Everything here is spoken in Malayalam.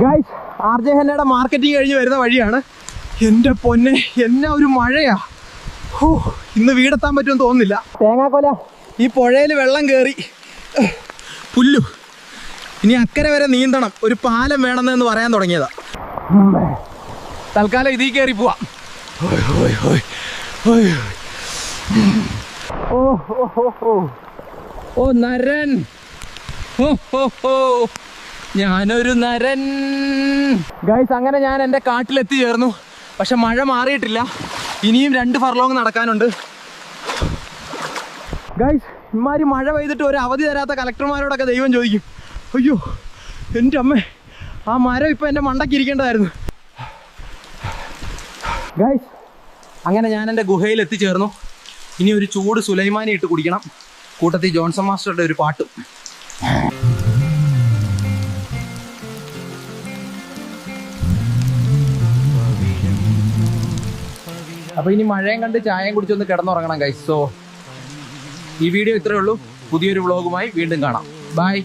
ഗൈസ്, ആർ ജെ ഹെന്നയുടെ മാർക്കറ്റിംഗ് കഴിഞ്ഞ് വരുന്ന വഴിയാണ്. എൻ്റെ പൊന്നെ, എന്നാ ഒരു മഴയാ! ഇന്ന് വീടെത്താൻ പറ്റുമെന്ന് തോന്നുന്നില്ല. തേങ്ങാക്കൊല ഈ പുഴയിൽ വെള്ളം കയറി പുല്ലു. ഇനി അക്കരെ വരെ നീന്തണം, ഒരു പാലം വേണമെന്ന് പറയാൻ തുടങ്ങിയതാ. തൽക്കാലം ഇതിൽ കയറി പോവാം. ഓ നരൻ, ഞാനൊരു നരൻ. ഗൈസ്, അങ്ങനെ ഞാൻ എൻ്റെ കാട്ടിലെത്തിച്ചേർന്നു. പക്ഷെ മഴ മാറിയിട്ടില്ല, ഇനിയും 2 ഫർലോങ് നടക്കാനുണ്ട്. ഗൈസ്, ഇമാതിരി മഴ പെയ്തിട്ട് ഒരു അവധി തരാത്ത കളക്ടർമാരോടൊക്കെ ദൈവം ചോദിക്കും. അയ്യോ എൻ്റെ അമ്മേ, ആ മരം ഇപ്പം എൻ്റെ മണ്ടയ്ക്ക് ഇരിക്കേണ്ടതായിരുന്നു. ഗൈസ്, അങ്ങനെ ഞാൻ എൻ്റെ ഗുഹയിൽ എത്തിച്ചേർന്നു. ഇനി ഒരു ചൂട് സുലൈമാനി ഇട്ട് കുടിക്കണം, കൂട്ടത്തിൽ ജോൺസൺ മാസ്റ്ററുടെ ഒരു പാട്ടും. അപ്പോൾ ഇനി മഴയും കണ്ട് ചായയും കുടിച്ചൊന്ന് കിടന്നുറങ്ങണം ഗൈസ്. സോ ഈ വീഡിയോ ഇത്രയേ ഉള്ളൂ. പുതിയൊരു വ്ളോഗുമായി വീണ്ടും കാണാം. ബൈ.